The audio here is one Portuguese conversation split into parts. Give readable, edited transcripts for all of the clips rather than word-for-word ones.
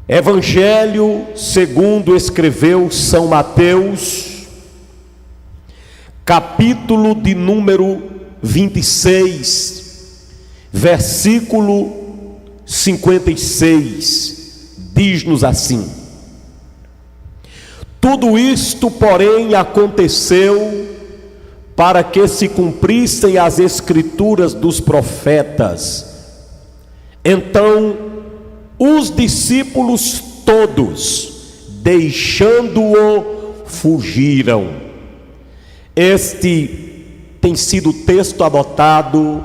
Evangelho segundo escreveu São Mateus, capítulo de número 26, versículo 56, diz-nos assim: tudo isto, porém, aconteceu para que se cumprissem as escrituras dos profetas. Então os discípulos todos, deixando-o, fugiram. Este tem sido o texto adotado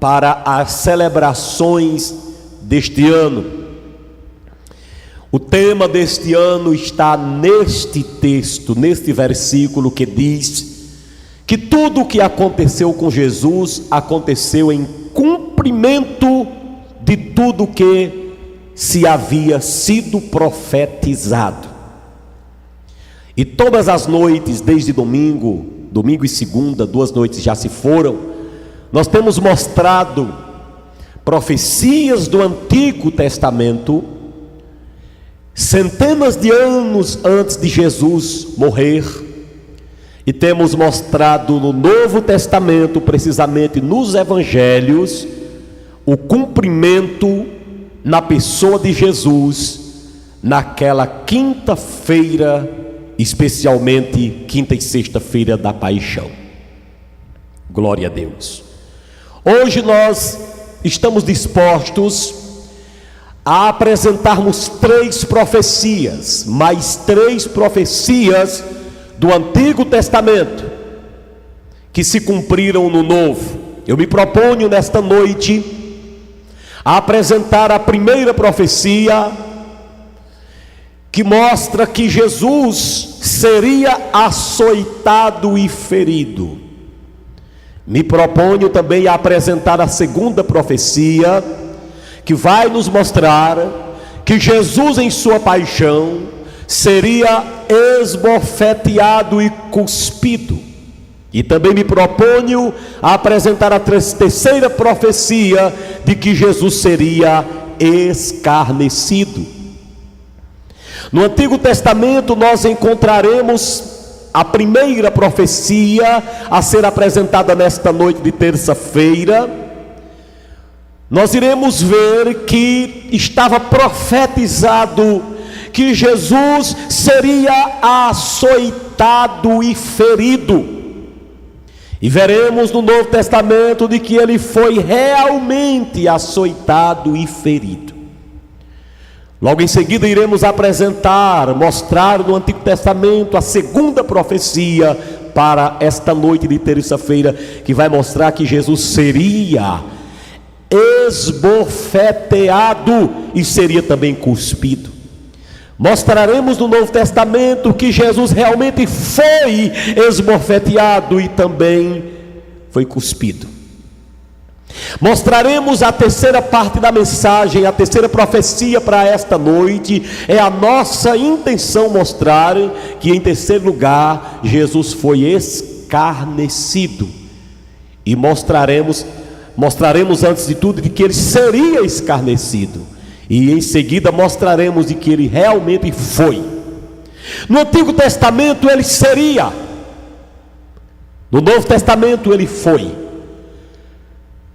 para as celebrações deste ano. O tema deste ano está neste texto, neste versículo que diz que tudo o que aconteceu com Jesus aconteceu em cumprimento de tudo que se havia sido profetizado. E todas as noites, desde domingo e segunda, 2 noites já se foram, nós temos mostrado profecias do Antigo Testamento, centenas de anos antes de Jesus morrer, e temos mostrado no Novo Testamento, precisamente nos Evangelhos, o cumprimento na pessoa de Jesus, naquela quinta-feira, especialmente quinta e sexta-feira da Paixão. Glória a Deus. Hoje nós estamos dispostos a apresentarmos 3 profecias, mais 3 profecias do Antigo Testamento, que se cumpriram no Novo. Eu me proponho nesta noite a apresentar a primeira profecia, que mostra que Jesus seria açoitado e ferido. Me proponho também a apresentar a segunda profecia, que vai nos mostrar que Jesus em sua paixão seria esbofeteado e cuspido. E também me proponho a apresentar a terceira profecia, de que Jesus seria escarnecido. No Antigo Testamento nós encontraremos a primeira profecia a ser apresentada nesta noite de terça-feira. Nós iremos ver que estava profetizado que Jesus seria açoitado e ferido. E veremos no Novo Testamento de que ele foi realmente açoitado e ferido. Logo em seguida iremos mostrar no Antigo Testamento a segunda profecia para esta noite de terça-feira, que vai mostrar que Jesus seria esbofeteado e seria também cuspido. Mostraremos no Novo Testamento que Jesus realmente foi esbofeteado e também foi cuspido. Mostraremos a terceira parte da mensagem, a terceira profecia para esta noite. É a nossa intenção mostrar que, em terceiro lugar, Jesus foi escarnecido. E mostraremos antes de tudo de que ele seria escarnecido. E em seguida mostraremos de que ele realmente foi. No Antigo Testamento ele seria, no Novo Testamento ele foi.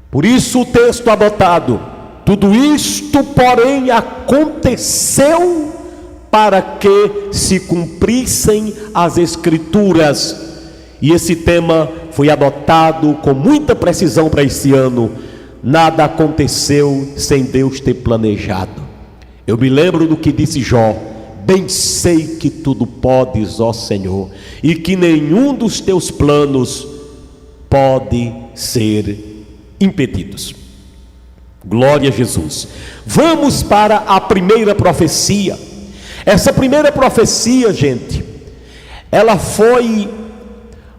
Por isso o texto adotado: tudo isto, porém, aconteceu para que se cumprissem as Escrituras. E esse tema foi adotado com muita precisão para esse ano. Nada aconteceu sem Deus ter planejado. Eu me lembro do que disse Jó: bem sei que tudo podes, ó Senhor, e que nenhum dos teus planos pode ser impedidos. Glória a Jesus. Vamos para a primeira profecia. Essa primeira profecia, gente, ela foi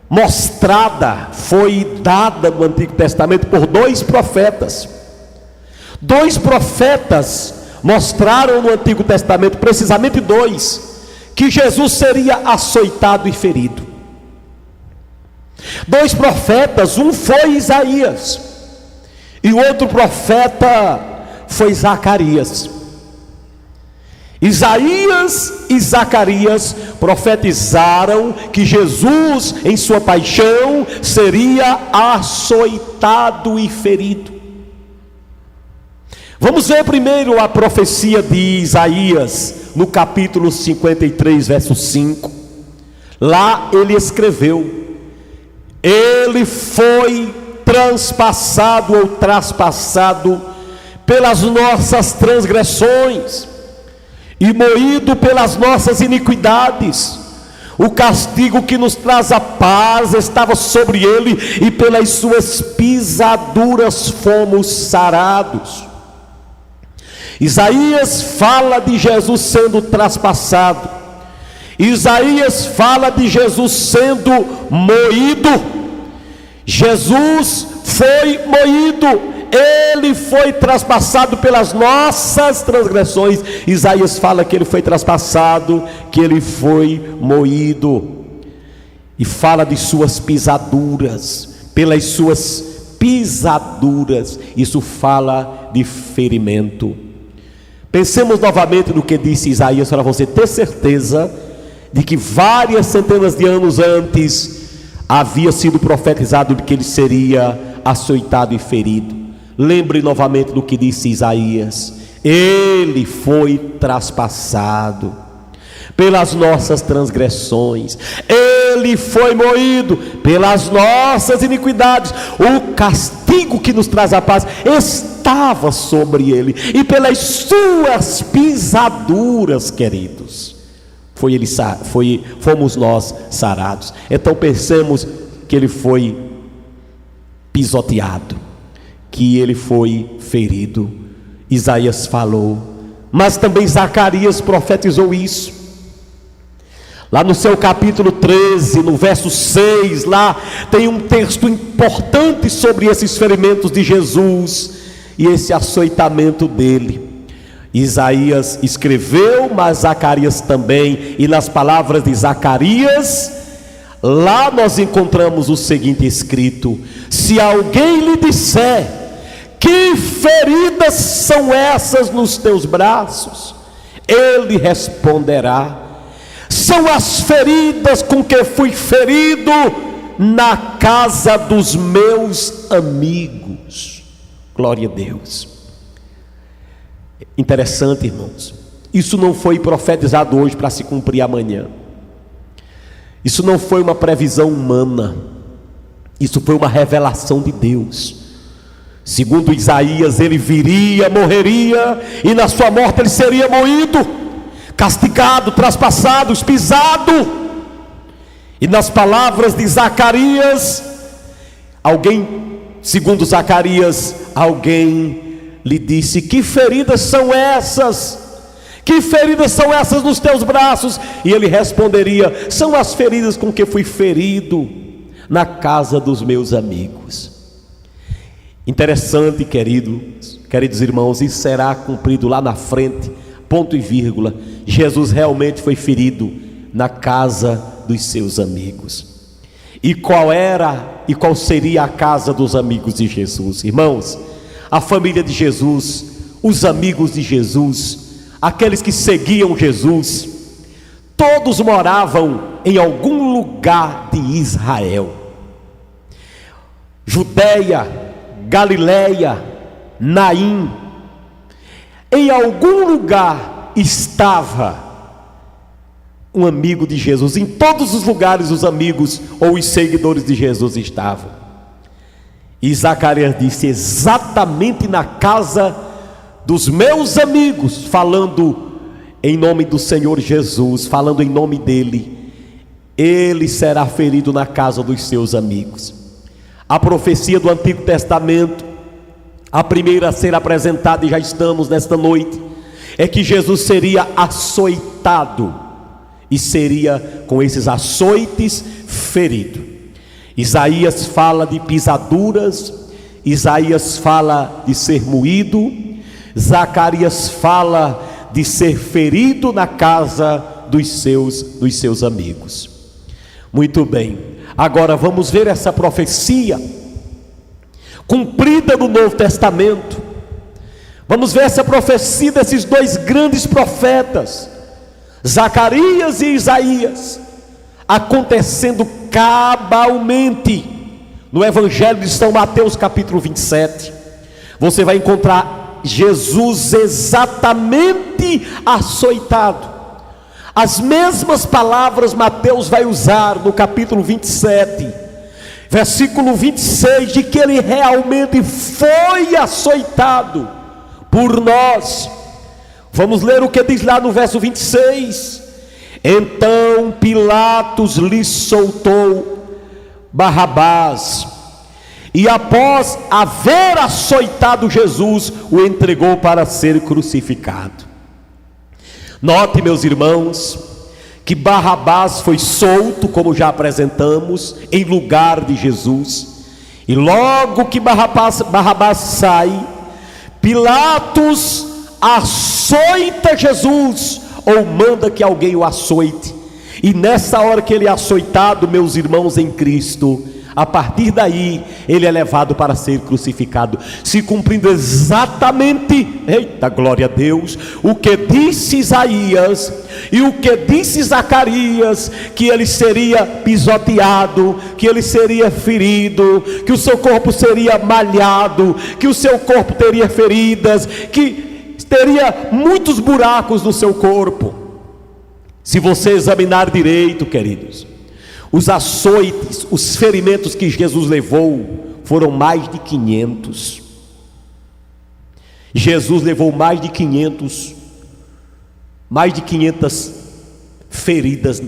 mostrada, foi dada no Antigo Testamento por 2 profetas. 2 profetas mostraram no Antigo Testamento, precisamente 2, que Jesus seria açoitado e ferido. 2 profetas, um foi Isaías e o outro profeta foi Zacarias. Isaías e Zacarias profetizaram que Jesus, em sua paixão, seria açoitado e ferido. Vamos ver primeiro a profecia de Isaías, no capítulo 53, verso 5. Lá ele escreveu: ele foi transpassado ou traspassado pelas nossas transgressões e moído pelas nossas iniquidades. O castigo que nos traz a paz estava sobre ele, e pelas suas pisaduras fomos sarados. Isaías fala de Jesus sendo traspassado. Isaías fala de Jesus sendo moído. Jesus foi moído, ele foi traspassado pelas nossas transgressões. Isaías fala que ele foi traspassado, que ele foi moído, e fala de suas pisaduras. Pelas suas pisaduras, isso fala de ferimento. Pensemos novamente no que disse Isaías, para você ter certeza de que várias centenas de anos antes havia sido profetizado de que ele seria açoitado e ferido. Lembre novamente do que disse Isaías: ele foi traspassado pelas nossas transgressões, ele foi moído pelas nossas iniquidades. O castigo que nos traz a paz estava sobre ele, e pelas suas pisaduras, queridos, fomos nós sarados. Então pensemos que ele foi pisoteado, que ele foi ferido. Isaías falou, mas também Zacarias profetizou isso. Lá no seu capítulo 13, no verso 6, lá tem um texto importante sobre esses ferimentos de Jesus e esse açoitamento dele. Isaías escreveu, mas Zacarias também, e nas palavras de Zacarias, lá nós encontramos o seguinte escrito: se alguém lhe disser, que feridas são essas nos teus braços? Ele responderá: são as feridas com que fui ferido na casa dos meus amigos. Glória a Deus. Interessante, irmãos, isso não foi profetizado hoje para se cumprir amanhã. Isso não foi uma previsão humana, isso foi uma revelação de Deus. Segundo Isaías, ele viria, morreria, e na sua morte ele seria moído, castigado, traspassado, pisado. E nas palavras de Zacarias, segundo Zacarias, alguém lhe disse: que feridas são essas? Que feridas são essas nos teus braços? E ele responderia: são as feridas com que fui ferido na casa dos meus amigos. Interessante, queridos irmãos, isso será cumprido lá na frente, ponto e vírgula. Jesus realmente foi ferido na casa dos seus amigos. E qual seria a casa dos amigos de Jesus? Irmãos, a família de Jesus, os amigos de Jesus, aqueles que seguiam Jesus, todos moravam em algum lugar de Israel. Judeia, Galileia, Naim, em algum lugar estava um amigo de Jesus. Em todos os lugares os amigos ou os seguidores de Jesus estavam. E Zacarias disse: exatamente na casa dos meus amigos, falando em nome do Senhor Jesus, falando em nome dele, ele será ferido na casa dos seus amigos. A profecia do Antigo Testamento, a primeira a ser apresentada, e já estamos nesta noite, é que Jesus seria açoitado e seria com esses açoites ferido. Isaías fala de pisaduras, Isaías fala de ser moído, Zacarias fala de ser ferido na casa dos seus amigos. Muito bem, agora vamos ver essa profecia cumprida no Novo Testamento. Vamos ver essa profecia desses dois grandes profetas, Zacarias e Isaías, acontecendo cabalmente no Evangelho de São Mateus capítulo 27. Você vai encontrar Jesus exatamente açoitado. As mesmas palavras Mateus vai usar no capítulo 27, versículo 26, de que ele realmente foi açoitado por nós. Vamos ler o que diz lá no verso 26. Então Pilatos lhe soltou Barrabás, e após haver açoitado Jesus, o entregou para ser crucificado. Note, meus irmãos, que Barrabás foi solto, como já apresentamos, em lugar de Jesus. E logo que Barrabás sai, Pilatos açoita Jesus, ou manda que alguém o açoite. E nessa hora que ele é açoitado, meus irmãos em Cristo, a partir daí ele é levado para ser crucificado, se cumprindo exatamente, eita glória a Deus, o que disse Isaías e o que disse Zacarias, que ele seria pisoteado, que ele seria ferido, que o seu corpo seria malhado, que o seu corpo teria feridas, que teria muitos buracos no seu corpo. Se você examinar direito, queridos, os açoites, os ferimentos que Jesus levou foram mais de 500. Jesus levou mais de 500 feridas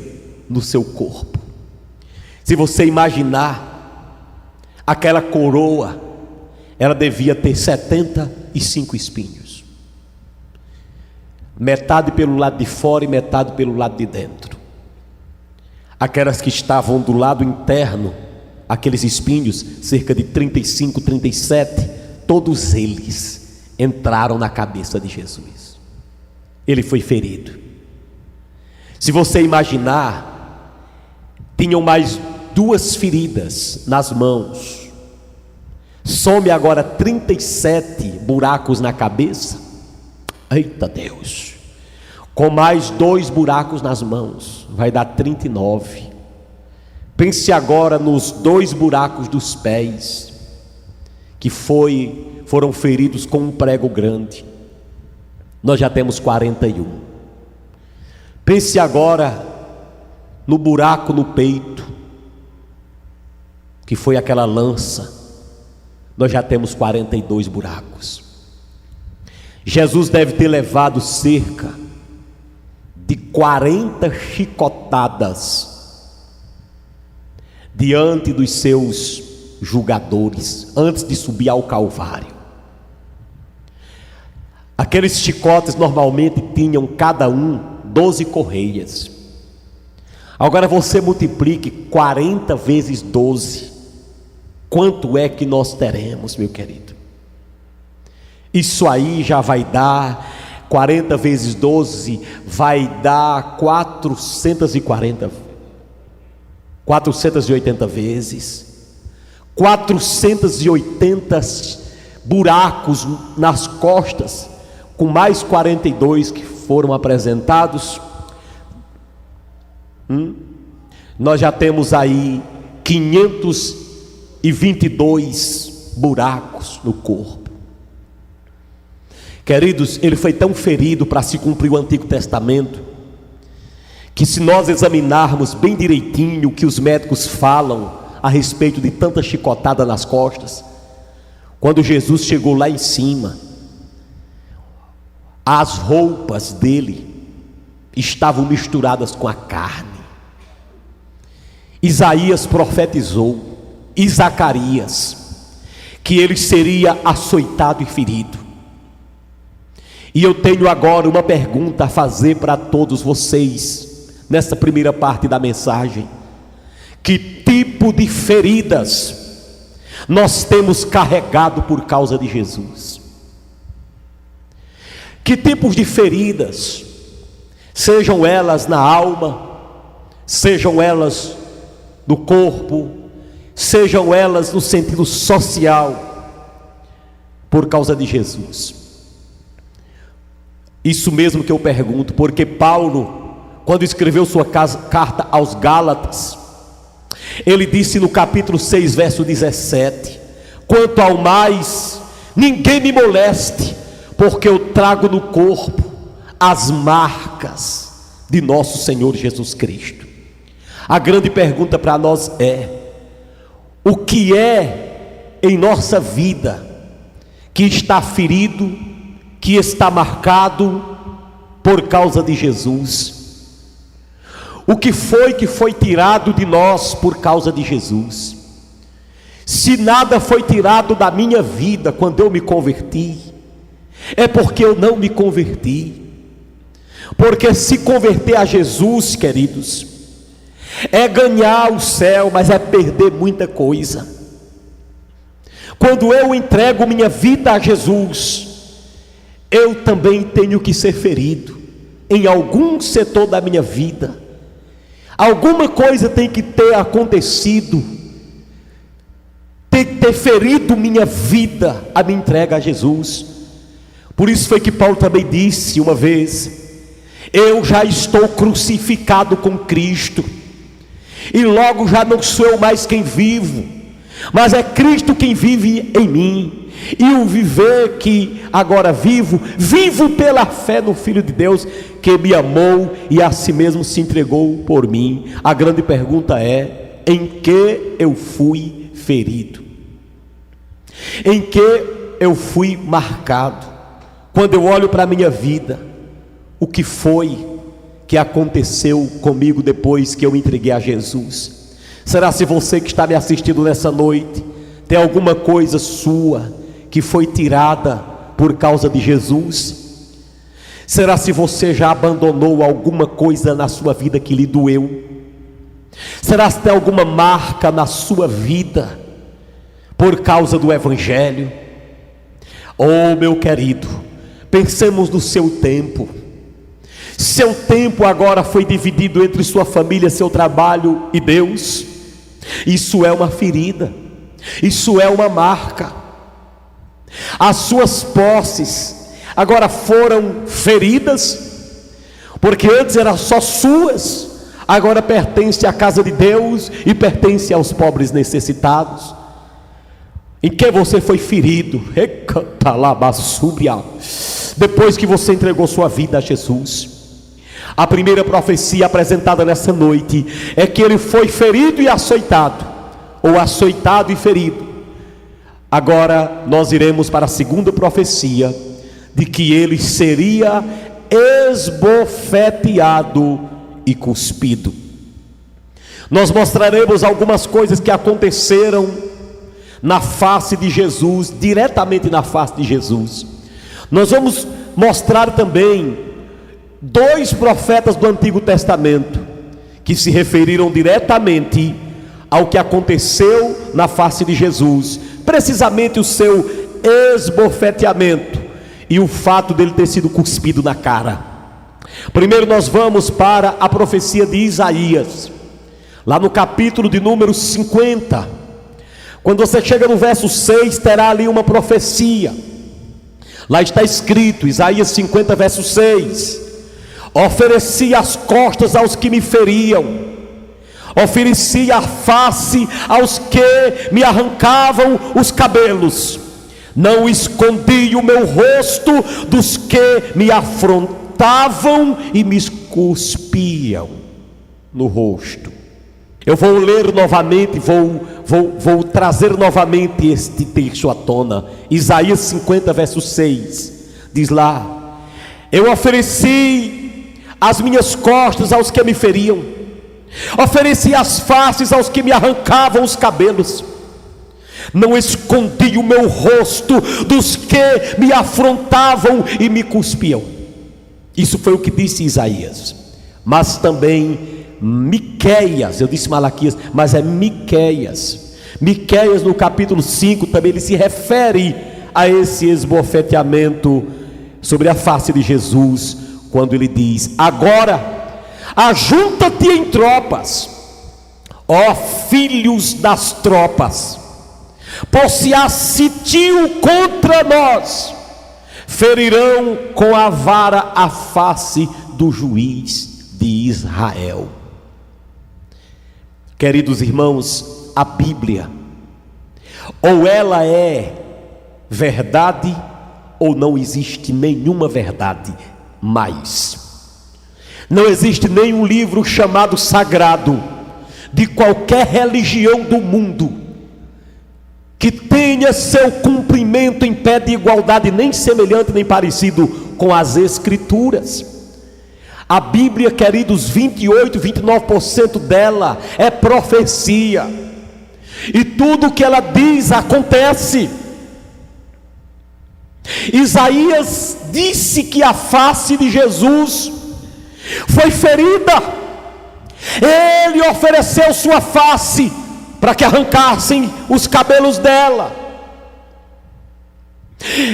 no seu corpo. Se você imaginar, aquela coroa, ela devia ter 75 espinhos, metade pelo lado de fora e metade pelo lado de dentro. Aquelas que estavam do lado interno, aqueles espinhos, cerca de 35, 37, todos eles entraram na cabeça de Jesus. Ele foi ferido. Se você imaginar, tinham mais 2 feridas nas mãos. Some agora 37 buracos na cabeça. Eita Deus! Com mais 2 buracos nas mãos, vai dar 39. Pense agora nos 2 buracos dos pés, que foram feridos com um prego grande. Nós já temos 41. Pense agora no buraco no peito, que foi aquela lança. Nós já temos 42 buracos. Jesus deve ter levado cerca de 40 chicotadas diante dos seus julgadores, antes de subir ao Calvário. Aqueles chicotes normalmente tinham cada um 12 correias. Agora você multiplique 40 vezes 12. Quanto é que nós teremos, meu querido? Isso aí já vai dar 40 vezes 12, vai dar 480 vezes, 480 buracos nas costas, com mais 42 que foram apresentados. Nós já temos aí 522 buracos no corpo. Queridos, ele foi tão ferido para se cumprir o Antigo Testamento, que se nós examinarmos bem direitinho o que os médicos falam a respeito de tanta chicotada nas costas, quando Jesus chegou lá em cima, as roupas dele estavam misturadas com a carne. Isaías profetizou, e Zacarias, que ele seria açoitado e ferido. E eu tenho agora uma pergunta a fazer para todos vocês, nessa primeira parte da mensagem: que tipo de feridas nós temos carregado por causa de Jesus? Que tipos de feridas, sejam elas na alma, sejam elas no corpo, sejam elas no sentido social, por causa de Jesus? Isso mesmo que eu pergunto, porque Paulo, quando escreveu sua carta aos Gálatas, ele disse no capítulo 6, verso 17: quanto ao mais, ninguém me moleste, porque eu trago no corpo as marcas de nosso Senhor Jesus Cristo. A grande pergunta para nós é: o que é em nossa vida que está ferido, que está marcado por causa de Jesus? O que foi tirado de nós por causa de Jesus? Se nada foi tirado da minha vida quando eu me converti, é porque eu não me converti. Porque se converter a Jesus, queridos, é ganhar o céu, mas é perder muita coisa. Quando eu entrego minha vida a Jesus, eu também tenho que ser ferido em algum setor da minha vida. Alguma coisa tem que ter acontecido, tem que ter ferido minha vida a minha entrega a Jesus. Por isso foi que Paulo também disse uma vez: eu já estou crucificado com Cristo, e logo já não sou eu mais quem vivo, mas é Cristo quem vive em mim. E o viver que agora vivo pela fé no Filho de Deus, que me amou e a si mesmo se entregou por mim. A grande pergunta é: em que eu fui ferido? Em que eu fui marcado? Quando eu olho para a minha vida, o que foi que aconteceu comigo depois que eu me entreguei a Jesus? Será se você que está me assistindo nessa noite tem alguma coisa sua que foi tirada por causa de Jesus? Será se você já abandonou alguma coisa na sua vida que lhe doeu? Será se tem alguma marca na sua vida por causa do Evangelho? Oh, meu querido, pensemos no seu tempo. Seu tempo agora foi dividido entre sua família, seu trabalho e Deus. Isso é uma ferida, isso é uma marca. As suas posses agora foram feridas, porque antes eram só suas, agora pertence à casa de Deus e pertence aos pobres necessitados. Em que você foi ferido? Depois que você entregou sua vida a Jesus. A primeira profecia apresentada nessa noite é que ele foi ferido e açoitado, ou açoitado e ferido. Agora nós iremos para a segunda profecia, de que ele seria esbofeteado e cuspido. Nós mostraremos algumas coisas que aconteceram na face de Jesus, diretamente na face de Jesus. Nós vamos mostrar também dois profetas do Antigo Testamento que se referiram diretamente ao que aconteceu na face de Jesus, precisamente o seu esbofeteamento e o fato dele ter sido cuspido na cara. Primeiro nós vamos para a profecia de Isaías, lá no capítulo de número 50. Quando você chega no verso 6, terá ali uma profecia. Lá está escrito, Isaías 50, verso 6: ofereci as costas aos que me feriam, ofereci a face aos que me arrancavam os cabelos, não escondi o meu rosto dos que me afrontavam e me cuspiam no rosto. Eu vou ler novamente, vou trazer novamente este texto à tona. Isaías 50, verso 6, diz lá: eu ofereci as minhas costas aos que me feriam, ofereci as faces aos que me arrancavam os cabelos, não escondi o meu rosto dos que me afrontavam e me cuspiam. Isso foi o que disse Isaías. Mas também Miqueias, eu disse Malaquias, mas é Miqueias. Miqueias no capítulo 5 também ele se refere a esse esbofeteamento sobre a face de Jesus, quando ele diz: agora ajunta-te em tropas, ó filhos das tropas, por se há sitio contra nós, ferirão com a vara a face do juiz de Israel. Queridos irmãos, a Bíblia, ou ela é verdade, ou não existe nenhuma verdade mais. Não existe nenhum livro chamado sagrado de qualquer religião do mundo que tenha seu cumprimento em pé de igualdade, nem semelhante nem parecido com as Escrituras. A Bíblia, queridos, 29% dela é profecia, e tudo que ela diz acontece. Isaías disse que a face de Jesus foi ferida. Ele ofereceu sua face para que arrancassem os cabelos dela.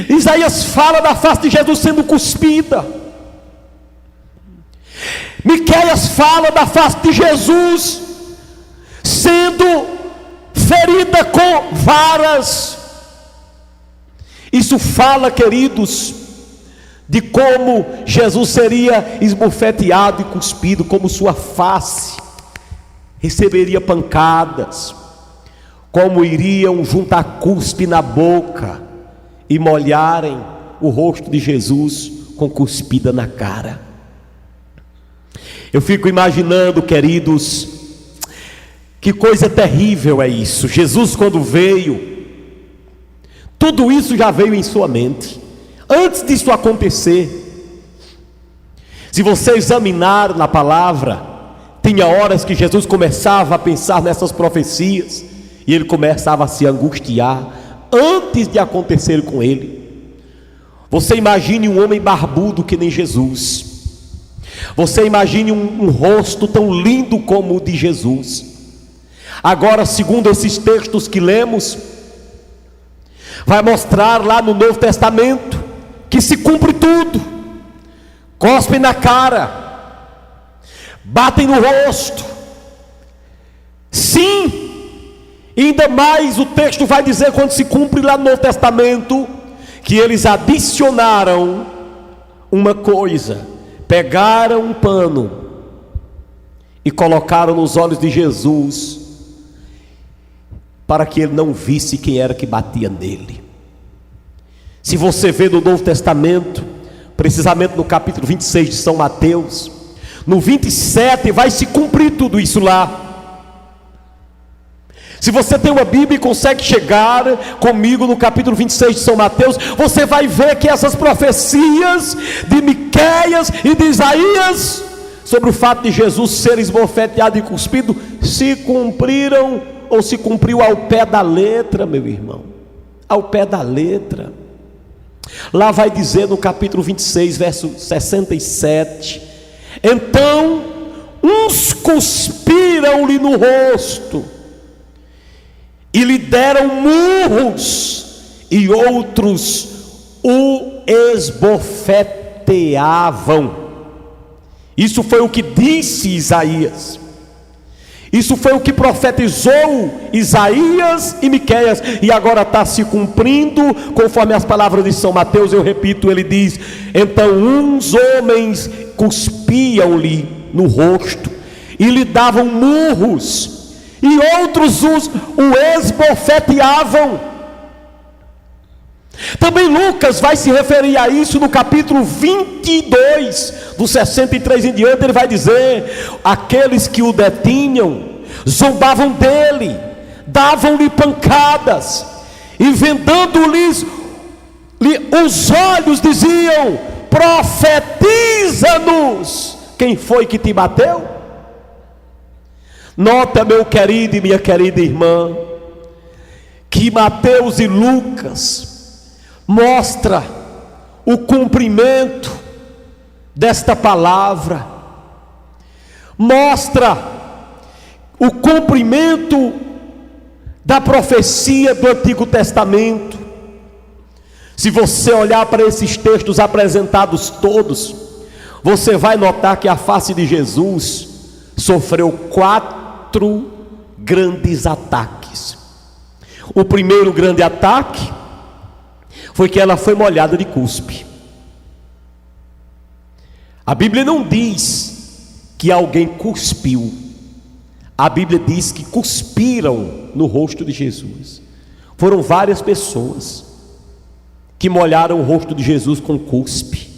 Isaías fala da face de Jesus sendo cuspida. Miqueias fala da face de Jesus sendo ferida com varas. Isso fala, queridos, de como Jesus seria esbofeteado e cuspido, como sua face receberia pancadas, como iriam juntar cuspe na boca e molharem o rosto de Jesus com cuspida na cara. Eu fico imaginando, queridos, que coisa terrível é isso. Jesus, quando veio, tudo isso já veio em sua mente, antes disso acontecer. Se você examinar na palavra, tinha horas que Jesus começava a pensar nessas profecias, e ele começava a se angustiar, antes de acontecer com ele. Você imagine um homem barbudo que nem Jesus. Você imagine um rosto tão lindo como o de Jesus. Agora, segundo esses textos que lemos, vai mostrar lá no Novo Testamento que se cumpre tudo. Cospem na cara, batem no rosto. Sim, ainda mais o texto vai dizer, quando se cumpre lá no Novo Testamento, que eles adicionaram uma coisa: pegaram um pano e colocaram nos olhos de Jesus, para que ele não visse quem era que batia nele. Se você vê no Novo Testamento, precisamente no capítulo 26 de São Mateus, no 27 vai se cumprir tudo isso lá. Se você tem uma Bíblia e consegue chegar comigo no capítulo 26 de São Mateus, você vai ver que essas profecias de Miqueias e de Isaías sobre o fato de Jesus ser esbofeteado e cuspido se cumpriram, ou se cumpriu ao pé da letra, meu irmão, ao pé da letra. Lá vai dizer no capítulo 26, verso 67: então uns cuspiram-lhe no rosto e lhe deram murros, e outros o esbofeteavam. Isso foi o que disse Isaías. Isso foi o que profetizou Isaías e Miqueias, e agora está se cumprindo, conforme as palavras de São Mateus. Eu repito, ele diz: então uns homens cuspiam-lhe no rosto e lhe davam murros, e outros o esbofeteavam. Também Lucas vai se referir a isso no capítulo 22, do 63 em diante. Ele vai dizer: aqueles que o detinham zombavam dele, davam-lhe pancadas, e vendando-lhes os olhos diziam: profetiza-nos, quem foi que te bateu? Nota, meu querido e minha querida irmã, que Mateus e Lucas mostra o cumprimento desta palavra, mostra o cumprimento da profecia do Antigo Testamento. Se você olhar para esses textos apresentados todos, você vai notar que a face de Jesus sofreu 4 grandes ataques. O primeiro grande ataque foi que ela foi molhada de cuspe. A Bíblia não diz que alguém cuspiu. A Bíblia diz que cuspiram no rosto de Jesus. Foram várias pessoas que molharam o rosto de Jesus com cuspe.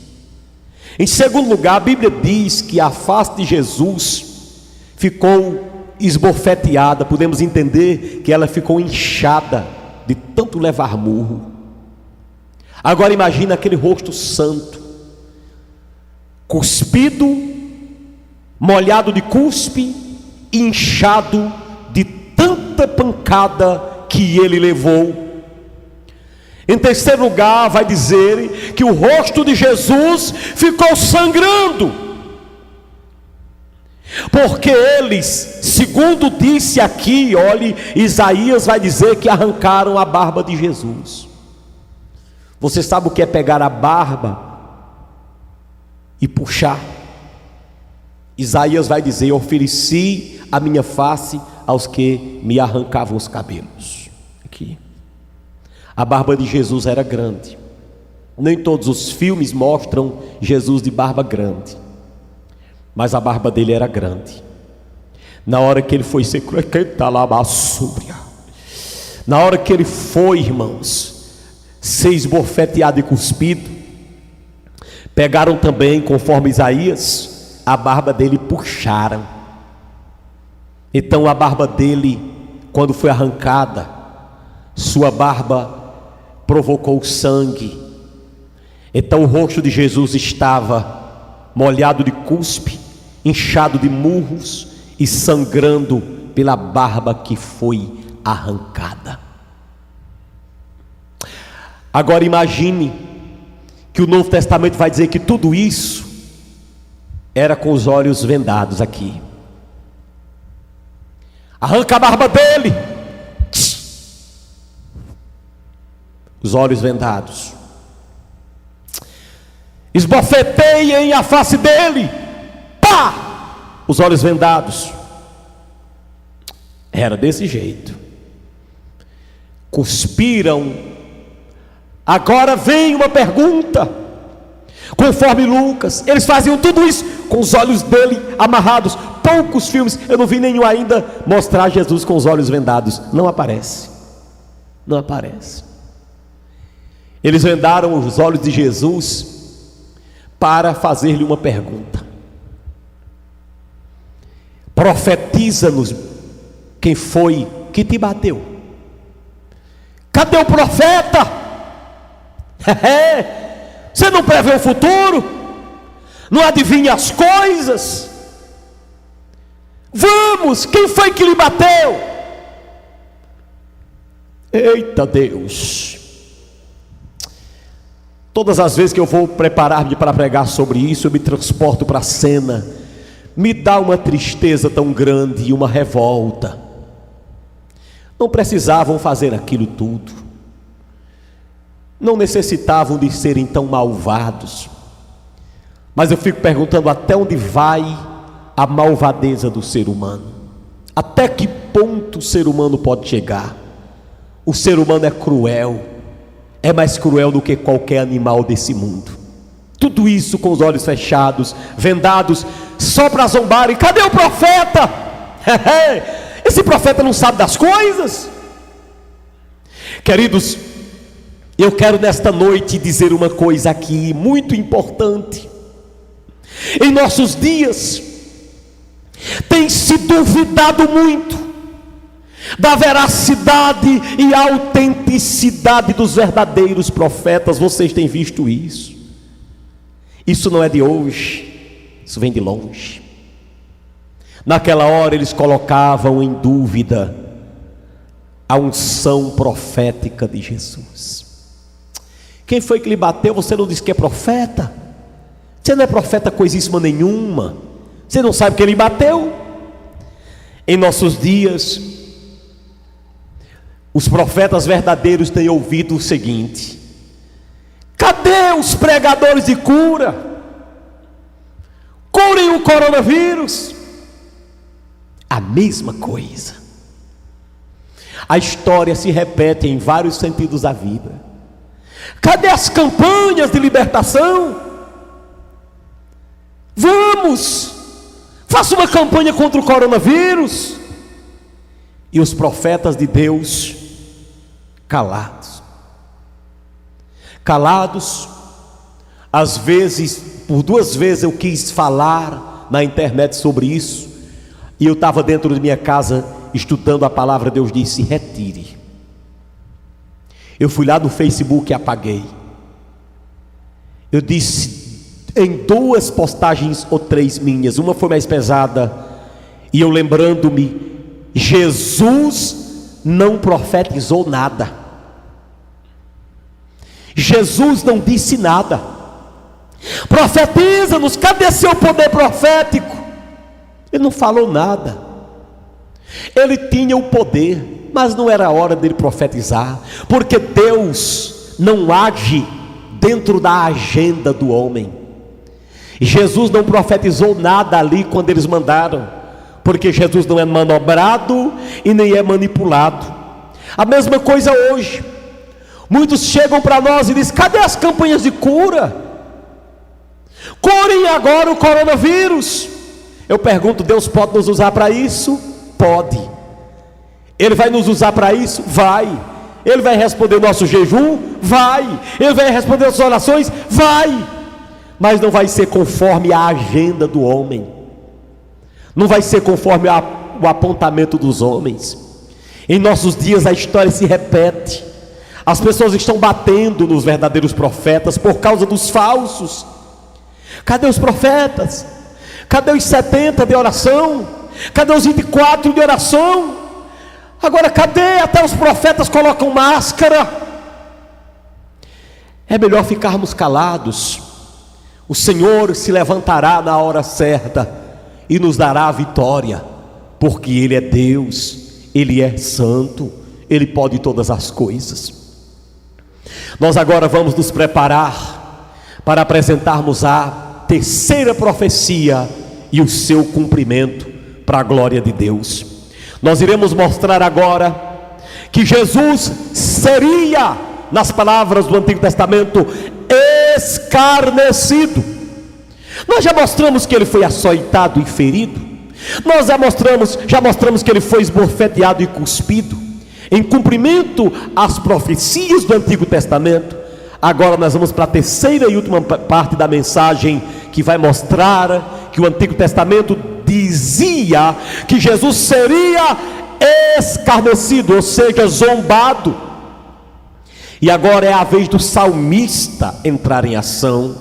Em segundo lugar, a Bíblia diz que a face de Jesus ficou esbofeteada. Podemos entender que ela ficou inchada de tanto levar murro. Agora imagina aquele rosto santo, cuspido, molhado de cuspe, inchado de tanta pancada que ele levou. Em terceiro lugar, vai dizer que o rosto de Jesus ficou sangrando, porque eles, segundo disse aqui, olhe, Isaías vai dizer que arrancaram a barba de Jesus. Você sabe o que é pegar a barba e puxar? Isaías vai dizer: ofereci a minha face aos que me arrancavam os cabelos. Aqui. A barba de Jesus era grande. Nem todos os filmes mostram Jesus de barba grande, mas a barba dele era grande. Na hora que ele foi ser na hora que ele foi, irmãos, ser esbofeteado e cuspido, pegaram também, conforme Isaías, a barba dele e puxaram. Então a barba dele, quando foi arrancada, sua barba provocou sangue. Então o rosto de Jesus estava molhado de cuspe, inchado de murros e sangrando pela barba que foi arrancada. Agora imagine que o Novo Testamento vai dizer que tudo isso era com os olhos vendados aqui. Arranca a barba dele, os olhos vendados. Esbofeteiem a face dele, pá, os olhos vendados. Era desse jeito. Cuspiram. Agora vem uma pergunta. Conforme Lucas, eles faziam tudo isso com os olhos dele amarrados. Poucos filmes, eu não vi nenhum ainda mostrar Jesus com os olhos vendados. Não aparece. Não aparece. Eles vendaram os olhos de Jesus para fazer-lhe uma pergunta. Profetiza-nos quem foi que te bateu. Cadê o profeta? Você não prevê o futuro? Não adivinha as coisas? Vamos, quem foi que lhe bateu? Eita Deus! Todas as vezes que eu vou preparar-me para pregar sobre isso, eu me transporto para a cena. Me dá uma tristeza tão grande e uma revolta. Não precisavam fazer aquilo tudo. Não necessitavam de serem tão malvados. Mas eu fico perguntando até onde vai a malvadeza do ser humano. Até que ponto o ser humano pode chegar? O ser humano é cruel. É mais cruel do que qualquer animal desse mundo. Tudo isso com os olhos fechados, vendados, só para zombarem. Cadê o profeta? Esse profeta não sabe das coisas. Queridos, eu quero nesta noite dizer uma coisa aqui muito importante. Em nossos dias tem se duvidado muito da veracidade e autenticidade dos verdadeiros profetas. Vocês têm visto isso. Isso não é de hoje, isso vem de longe. Naquela hora eles colocavam em dúvida a unção profética de Jesus. Quem foi que lhe bateu? Você não diz que é profeta? Você não é profeta coisíssima nenhuma. Você não sabe quem lhe bateu? Em nossos dias, os profetas verdadeiros têm ouvido o seguinte: cadê os pregadores de cura? Curem o coronavírus. A mesma coisa. A história se repete em vários sentidos da vida. Cadê as campanhas de libertação? Vamos, faça uma campanha contra o coronavírus. E os profetas de Deus calados. Calados. Às vezes, por 2 vezes eu quis falar na internet sobre isso, e eu estava dentro de minha casa estudando a palavra. Deus disse: retire. Eu fui lá no Facebook e apaguei. Eu disse em 2 postagens ou 3 minhas, uma foi mais pesada, e eu lembrando-me, Jesus não profetizou nada. Jesus não disse nada. Profetiza-nos, cadê seu poder profético? Ele não falou nada. Ele tinha o poder, mas não era a hora dele profetizar, porque Deus não age dentro da agenda do homem. Jesus não profetizou nada ali quando eles mandaram, porque Jesus não é manobrado e nem é manipulado. A mesma coisa hoje. Muitos chegam para nós e dizem: cadê as campanhas de cura? Curem agora o coronavírus. Eu pergunto: Deus pode nos usar para isso? Pode. Ele vai nos usar para isso? Vai. Ele vai responder o nosso jejum? Vai. Ele vai responder as orações? Vai. Mas não vai ser conforme a agenda do homem, não vai ser conforme o apontamento dos homens. Em nossos dias a história se repete. As pessoas estão batendo nos verdadeiros profetas por causa dos falsos. Cadê os profetas? Cadê os 70 de oração? Cadê os 24 de oração? Agora cadê? Até os profetas colocam máscara. É melhor ficarmos calados. O Senhor se levantará na hora certa e nos dará a vitória, porque Ele é Deus, Ele é santo, Ele pode todas as coisas. Nós agora vamos nos preparar para apresentarmos a 3ª profecia e o seu cumprimento para a glória de Deus. Nós iremos mostrar agora que Jesus seria, nas palavras do Antigo Testamento, escarnecido. Nós já mostramos que ele foi açoitado e ferido. Nós já mostramos que ele foi esbofeteado e cuspido, em cumprimento às profecias do Antigo Testamento. Agora nós vamos para a 3ª e última parte da mensagem, que vai mostrar que o Antigo Testamento dizia que Jesus seria escarnecido, ou seja, zombado. E agora é a vez do salmista entrar em ação.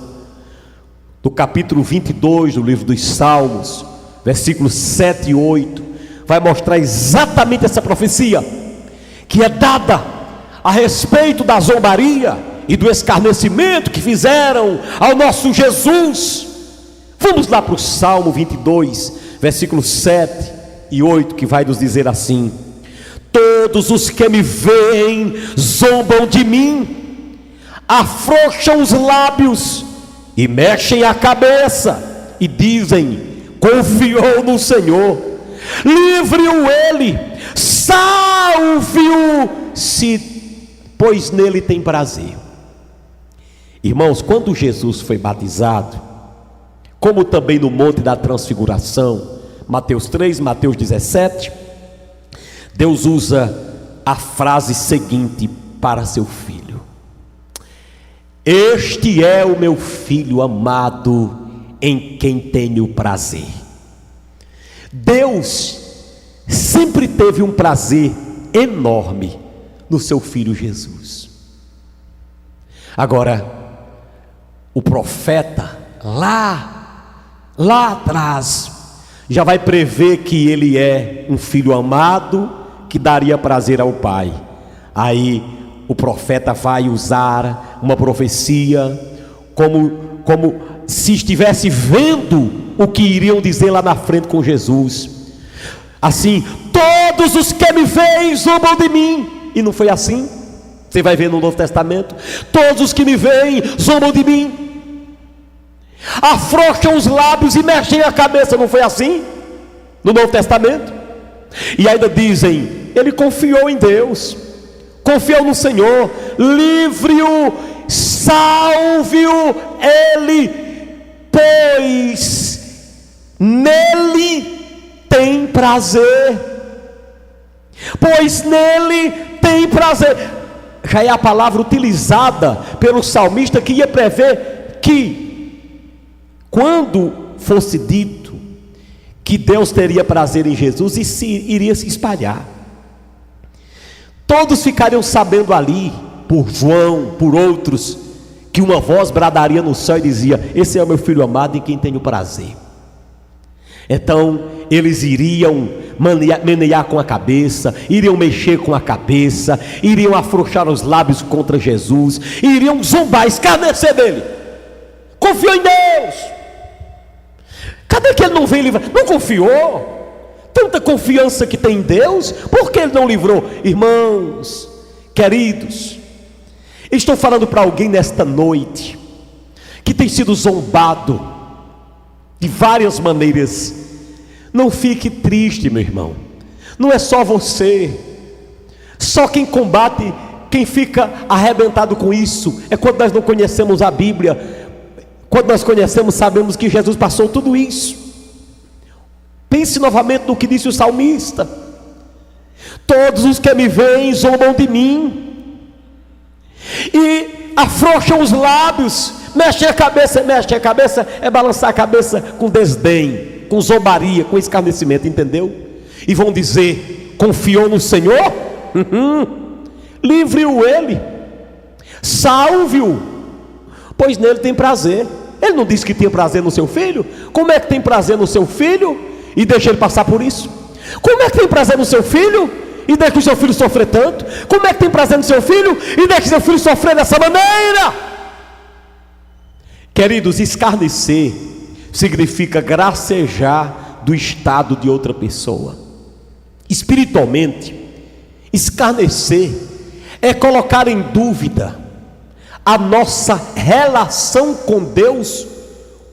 Do capítulo 22 do livro dos Salmos, versículos 7 e 8, vai mostrar exatamente essa profecia que é dada a respeito da zombaria e do escarnecimento que fizeram ao nosso Jesus. Vamos lá para o Salmo 22, versículos 7 e 8, que vai nos dizer assim: todos os que me veem zombam de mim, afrouxam os lábios e mexem a cabeça e dizem: confiou no Senhor, livre-o ele, salve-o, pois nele tem prazer. Irmãos, quando Jesus foi batizado, como também no Monte da Transfiguração, Mateus 3, Mateus 17, Deus usa a frase seguinte para seu filho: este é o meu filho amado, em quem tenho prazer. Deus sempre teve um prazer enorme no seu filho Jesus. Agora, o profeta lá atrás já vai prever que ele é um filho amado, que daria prazer ao Pai. Aí o profeta vai usar uma profecia como se estivesse vendo o que iriam dizer lá na frente com Jesus. Assim: todos os que me veem zombam de mim. E não foi assim? Você vai ver no Novo Testamento: todos os que me veem zombam de mim, afrouxam os lábios e mexem a cabeça. Não foi assim no Novo Testamento? E ainda dizem: ele confiou em Deus, confiou no Senhor, livre-o salve-o ele, pois nele tem prazer. Pois nele tem prazer. Já é a palavra utilizada pelo salmista, que ia prever que, quando fosse dito que Deus teria prazer em Jesus, isso iria se espalhar. Todos ficariam sabendo ali, por João, por outros, que uma voz bradaria no céu e dizia: esse é o meu filho amado em quem tenho prazer. Então eles iriam menear com a cabeça, iriam mexer com a cabeça, iriam afrouxar os lábios contra Jesus, iriam zombar, escarnecer dele. Confiou em Deus. Cadê que ele não veio livrar? Não confiou? Tanta confiança que tem em Deus, por que ele não livrou? Irmãos queridos, estou falando para alguém nesta noite que tem sido zombado de várias maneiras. Não fique triste, meu irmão. Não é só você. Só quem combate, quem fica arrebentado com isso, é quando nós não conhecemos a Bíblia. Quando nós conhecemos, sabemos que Jesus passou tudo isso. Pense novamente no que disse o salmista: todos os que me veem zombam de mim, e afrouxam os lábios, mexem a cabeça, é balançar a cabeça com desdém, com zombaria, com escarnecimento, entendeu? E vão dizer: confiou no Senhor? Livre-o ele, salve-o, pois nele tem prazer. Ele não disse que tinha prazer no seu filho? Como é que tem prazer no seu filho e deixa ele passar por isso? Como é que tem prazer no seu filho e deixa o seu filho sofrer tanto? Como é que tem prazer no seu filho e deixa o seu filho sofrer dessa maneira? Queridos, escarnecer significa gracejar do estado de outra pessoa. Espiritualmente, escarnecer é colocar em dúvida a nossa relação com Deus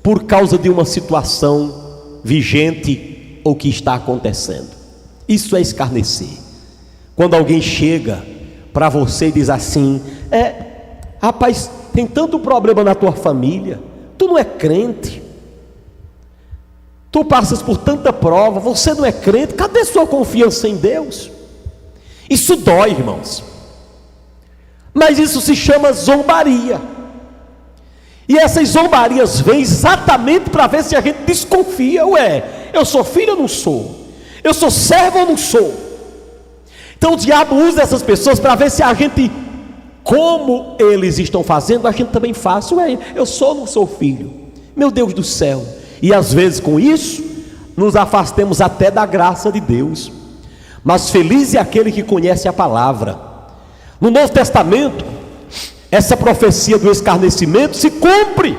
por causa de uma situação vigente ou que está acontecendo. Isso é escarnecer. Quando alguém chega para você e diz assim: rapaz, tem tanto problema na tua família, tu não é crente, tu passas por tanta prova, você não é crente, cadê sua confiança em Deus? Isso dói, irmãos, mas isso se chama zombaria. E essas zombarias vêm exatamente para ver se a gente desconfia. Eu sou filho ou não sou? Eu sou servo ou não sou? Então o diabo usa essas pessoas para ver se a gente, como eles estão fazendo, a gente também faz. Eu sou ou não sou filho? Meu Deus do céu. E às vezes com isso nos afastemos até da graça de Deus. Mas feliz é aquele que conhece a palavra. No Novo Testamento, essa profecia do escarnecimento se cumpre.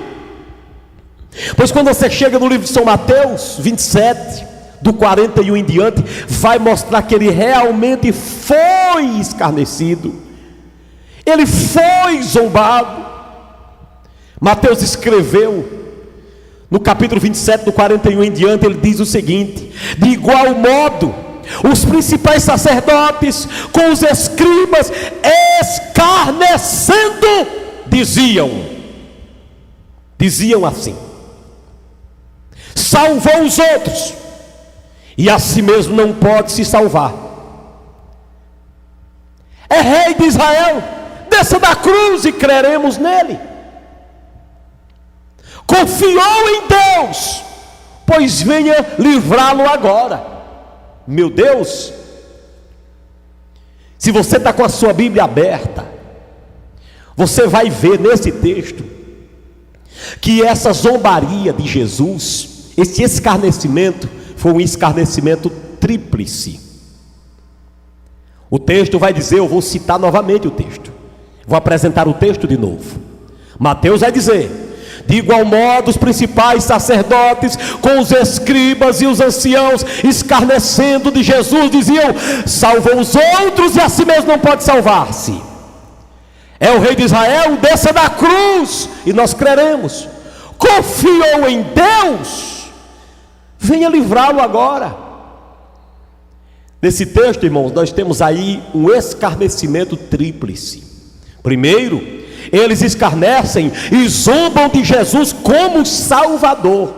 Pois quando você chega no livro de São Mateus 27, do 41 em diante, vai mostrar que ele realmente foi escarnecido, ele foi zombado. Mateus escreveu no capítulo 27, do 41 em diante, ele diz o seguinte: de igual modo, os principais sacerdotes com os escribas, escarnecendo, diziam assim: salvou os outros e a si mesmo não pode se salvar. É rei de Israel, desça da cruz e creremos nele. Confiou em Deus, pois venha livrá-lo agora. Meu Deus, se você está com a sua Bíblia aberta, você vai ver nesse texto que essa zombaria de Jesus, esse escarnecimento, foi um escarnecimento tríplice. O texto vai dizer, eu vou citar novamente o texto, vou apresentar o texto de novo. Mateus vai dizer: de igual modo, os principais sacerdotes com os escribas e os anciãos, escarnecendo de Jesus, diziam: salvou os outros e a si mesmo não pode salvar-se. É o rei de Israel, desça da cruz e nós creremos. Confiou em Deus, venha livrá-lo agora. Nesse texto, irmãos, nós temos aí um escarnecimento tríplice. Primeiro, eles escarnecem e zombam de Jesus como Salvador.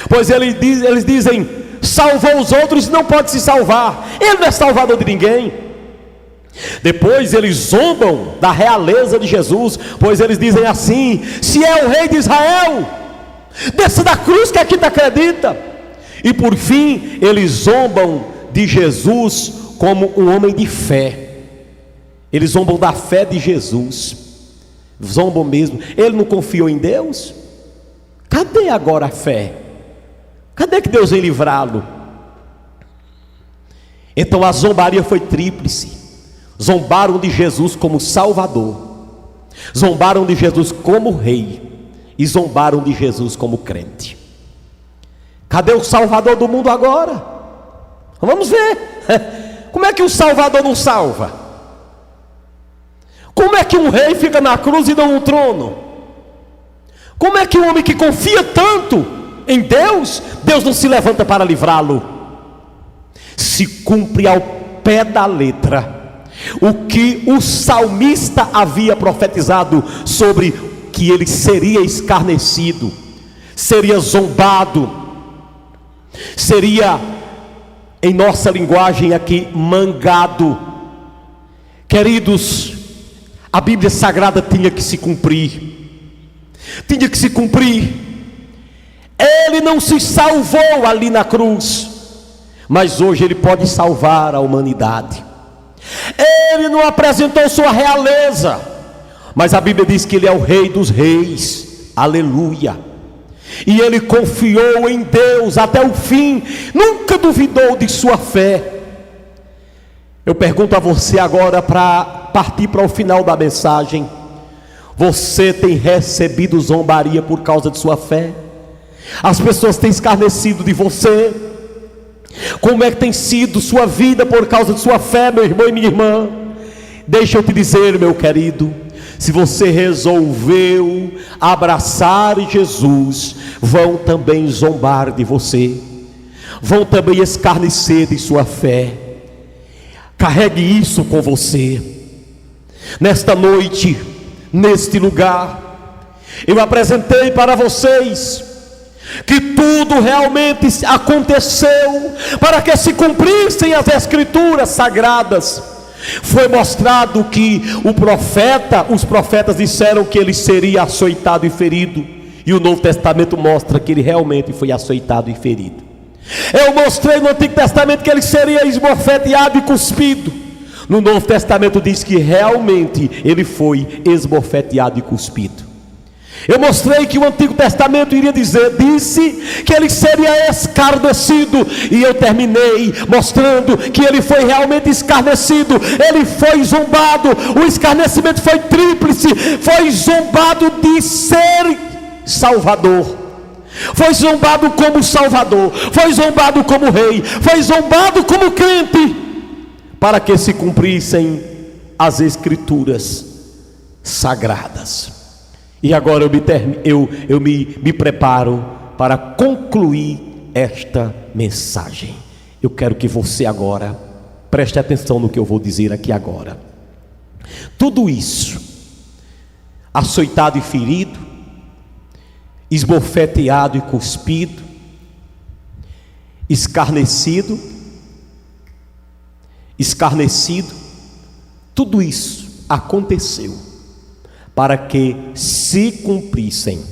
Pois eles dizem: salvou os outros, não pode se salvar, ele não é salvador de ninguém. Depois eles zombam da realeza de Jesus, pois eles dizem assim: se é o rei de Israel, desça da cruz que aqui te acredita. E por fim eles zombam de Jesus como um homem de fé. Eles zombam da fé de Jesus, zombam mesmo. Ele não confiou em Deus? Cadê agora a fé? Cadê que Deus vem livrá-lo? Então a zombaria foi tríplice. Zombaram de Jesus como Salvador, zombaram de Jesus como Rei, e zombaram de Jesus como crente. Cadê o Salvador do mundo agora? Vamos ver. Como é que o Salvador não salva? Como é que um rei fica na cruz e não no trono? Como é que um homem que confia tanto em Deus, Deus não se levanta para livrá-lo? Se cumpre ao pé da letra o que o salmista havia profetizado sobre que ele seria escarnecido, seria zombado, seria, em nossa linguagem aqui, mangado. Queridos, a Bíblia Sagrada tinha que se cumprir. Tinha que se cumprir. Ele não se salvou ali na cruz, mas hoje ele pode salvar a humanidade. Ele não apresentou sua realeza, mas a Bíblia diz que ele é o Rei dos Reis. Aleluia. E ele confiou em Deus até o fim, nunca duvidou de sua fé. Eu pergunto a você agora, para partir para o final da mensagem: você tem recebido zombaria por causa de sua fé? As pessoas têm escarnecido de você? Como é que tem sido sua vida por causa de sua fé, meu irmão e minha irmã? Deixa eu te dizer, meu querido, se você resolveu abraçar Jesus, vão também zombar de você, vão também escarnecer de sua fé. Carregue isso com você. Nesta noite, neste lugar, eu apresentei para vocês que tudo realmente aconteceu para que se cumprissem as Escrituras Sagradas. Foi mostrado que os profetas disseram que ele seria açoitado e ferido, e o Novo Testamento mostra que ele realmente foi açoitado e ferido. Eu mostrei no Antigo Testamento que ele seria esbofeteado e cuspido. No Novo Testamento diz que realmente ele foi esbofeteado e cuspido. Eu mostrei que o Antigo Testamento disse que ele seria escarnecido, e eu terminei mostrando que ele foi realmente escarnecido, ele foi zombado. O escarnecimento foi tríplice: foi zombado de ser Salvador, foi zombado como Salvador, foi zombado como Rei, foi zombado como crente, para que se cumprissem as Escrituras Sagradas. E agora eu me preparo para concluir esta mensagem. Eu quero que você agora preste atenção no que eu vou dizer aqui agora. Tudo isso, açoitado e ferido, esbofeteado e cuspido, escarnecido, tudo isso aconteceu para que se cumprissem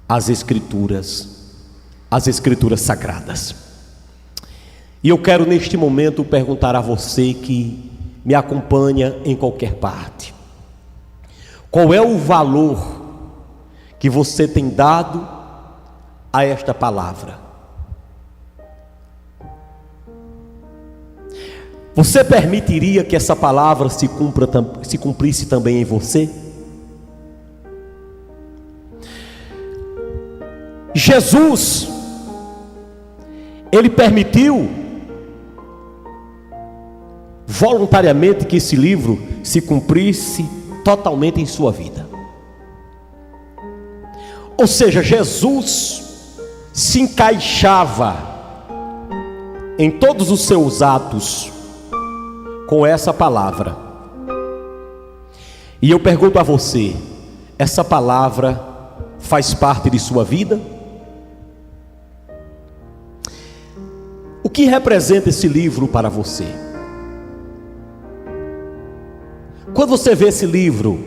as Escrituras Sagradas. E eu quero neste momento perguntar a você que me acompanha em qualquer parte: qual é o valor que você tem dado a esta palavra? Você permitiria que essa palavra se cumprisse também em você? Jesus, ele permitiu voluntariamente que esse livro se cumprisse totalmente em sua vida. Ou seja, Jesus se encaixava em todos os seus atos com essa palavra. E eu pergunto a você: essa palavra faz parte de sua vida? O que representa esse livro para você? Quando você vê esse livro,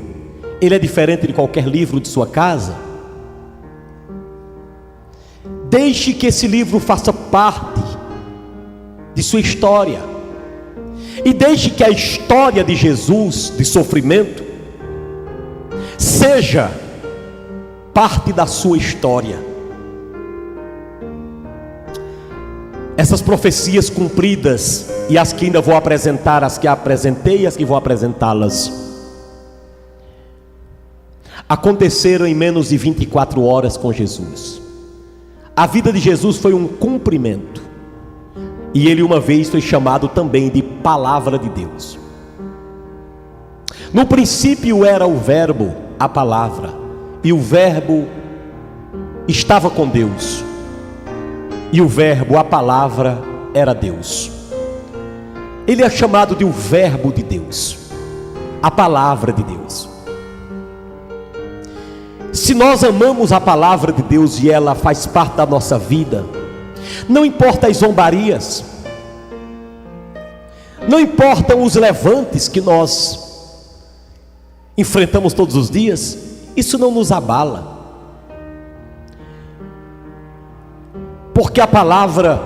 ele é diferente de qualquer livro de sua casa? Deixe que esse livro faça parte de sua história, e deixe que a história de Jesus, de sofrimento, seja parte da sua história. Essas profecias cumpridas, e as que ainda vou apresentar, as que apresentei e as que vou apresentá-las, aconteceram em menos de 24 horas com Jesus. A vida de Jesus foi um cumprimento, e ele uma vez foi chamado também de Palavra de Deus. No princípio era o Verbo, a palavra, e o Verbo estava com Deus, e o Verbo, a palavra, era Deus. Ele é chamado de o Verbo de Deus, a palavra de Deus. Se nós amamos a palavra de Deus e ela faz parte da nossa vida, não importa as zombarias, não importam os levantes que nós enfrentamos todos os dias, isso não nos abala, porque a palavra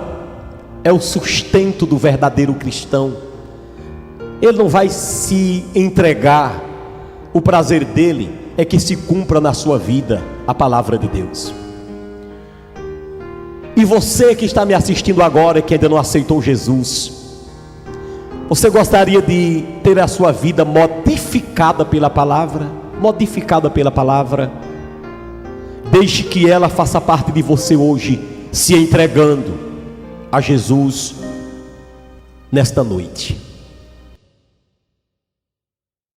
é o sustento do verdadeiro cristão. Ele não vai se entregar, o prazer dele é que se cumpra na sua vida a palavra de Deus. E você que está me assistindo agora, que ainda não aceitou Jesus, você gostaria de ter a sua vida modificada pela palavra? Modificada pela palavra? Deixe que ela faça parte de você hoje, se entregando a Jesus nesta noite.